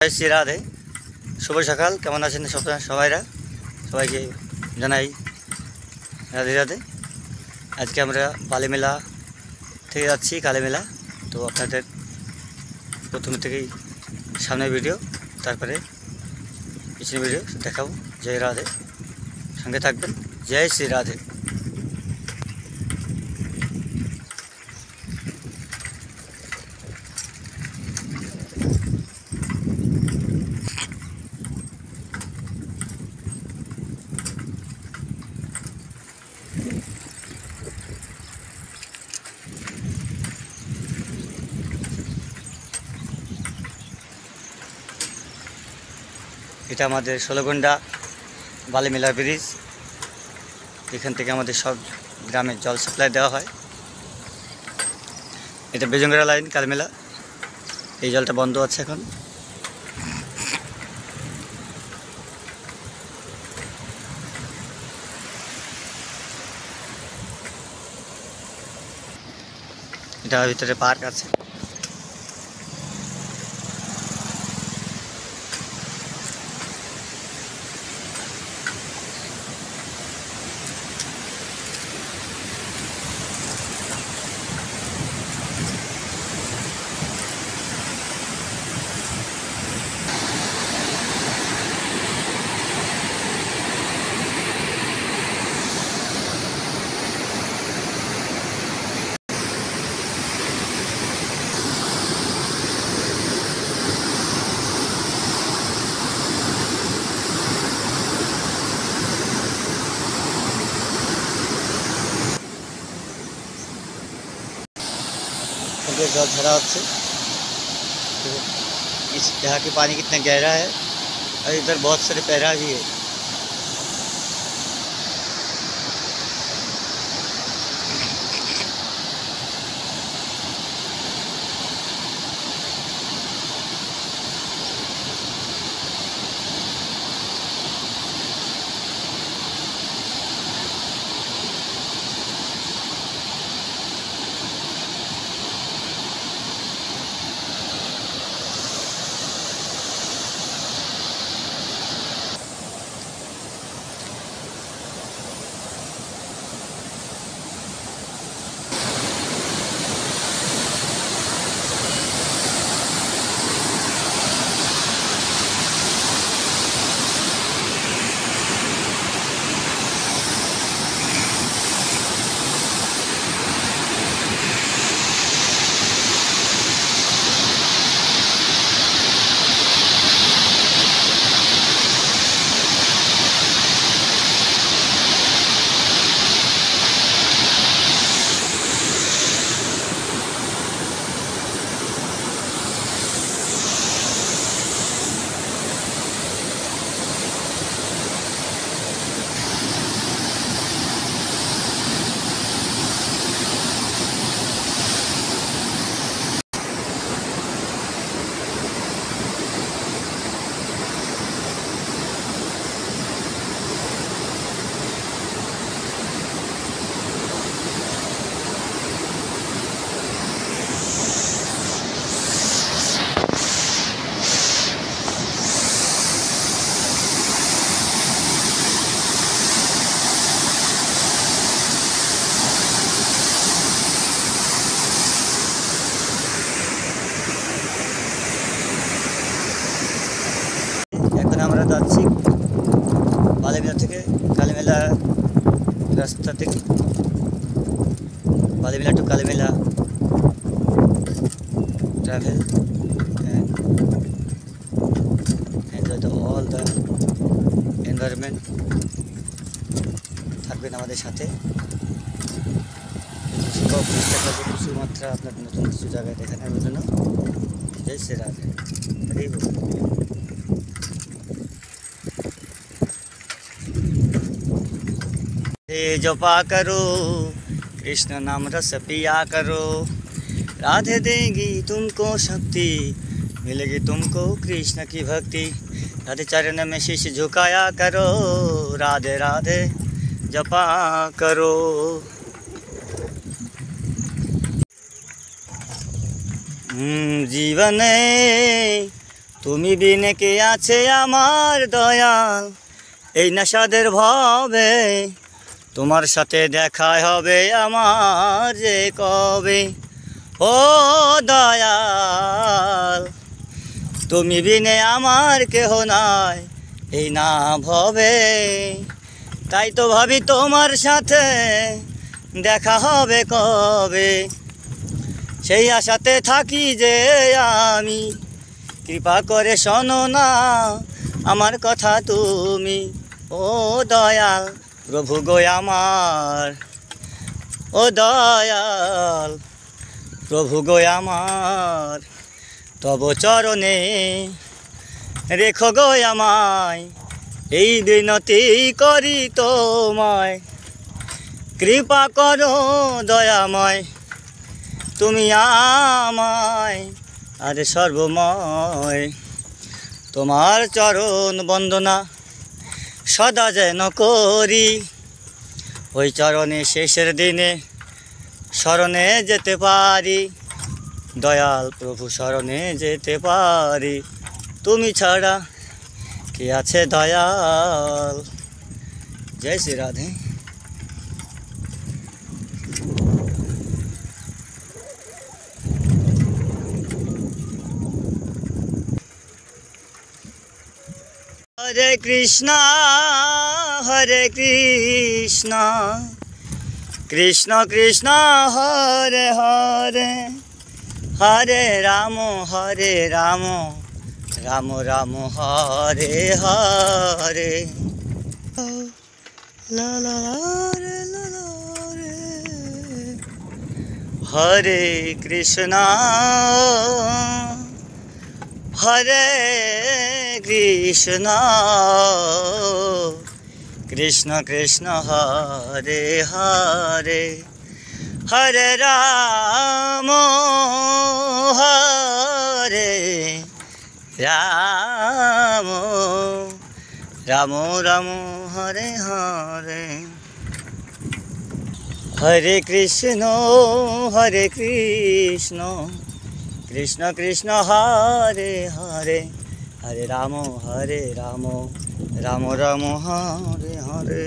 জয় শ্রী রাধে। শুভ সকাল, কেমন আছেন সবাইরা? সবাইকে জানাই রাধে রাধে। আজকে আমরা বালিমেলা থেকে যাচ্ছি কালী মেলা। তো আপনাদের প্রথম থেকেই সামনের ভিডিও, তারপরে পিছনের ভিডিও দেখাবো। জয় রাধে, সঙ্গে থাকবেন। জয় শ্রী রাধে। এটা আমাদের ষোলগন্ডা বালিমেলা ব্রিজ। এখান থেকে আমাদের সব গ্রামে জল সাপ্লাই দেওয়া হয়। এটা বেজঙ্গরা লাইন কালীমেলা। এই জলটা বন্ধ আছে এখন। এটা ভিতরে পার্ক আছে। जल झरा होते। इस यहाँ की पानी कितना गहरा है और इधर बहुत सारे पैरा भी है। আমরা যাচ্ছি বালিমেলা থেকে কালীমেলা রাস্তা থেকে Balimela to Kalimela travel and enjoy all the environment। থাকবেন আমাদের সাথে। চেষ্টা করবো কিছু মাত্রা আপনার নতুন কিছু জায়গায় দেখানোর জন্য। জয় শ্রী রাধে। जपा करो कृष्ण नाम रस पिया करो, राधे देगी तुमको शक्ति, मिलेगी तुमको कृष्ण की भक्ति। राधे चरण में शीश झुकाया करो, राधे राधे जपा करो। जीवन তুমি বিনে কে আছে আমার দয়াল এই নেশাদের ভাবে, তোমার সাথে দেখা হবে আমার যে কবে। ও দয়াল তুমি বিনে আমার কেহ নাই এই না ভবে, তাই তো ভাবি তোমার সাথে দেখা হবে কবে। সেই আশাতে থাকি যে আমি, কৃপা করে শোনো না আমার কথা তুমি। ও দয়াল প্রভু গো আমার, ও দয়াল প্রভু গো আমার, তব চরণে রেখো গো আমায়, এই বিনতি করি তোমায়। কৃপা করো দয়াময় তুমি আমায়, আরে সর্বময় তোমার চরণ বন্দনা সদা যেন করি, ওই চরণে শেষের দিনে শরণে যেতে পারি। দয়াল প্রভু শরণে যেতে পারি, তুমি ছাড়া কে আছে দয়াল। জয় শ্রী রাধে। হরে কৃষ্ণ হরে কৃষ্ণ কৃষ্ণ কৃষ্ণ হরে হরে, হরে রাম রাম রাম হরে হরে। লা লা রে লা লা রে। হরে কৃষ্ণ হরে কৃষ্ণ কৃষ্ণ কৃষ্ণ হরে হরে, হরে রাম হরে রাম রাম রাম হরে হরে। হরে কৃষ্ণ কৃষ্ণ কৃষ্ণ হরে হরে, হরে রাম রাম রাম হরে হরে।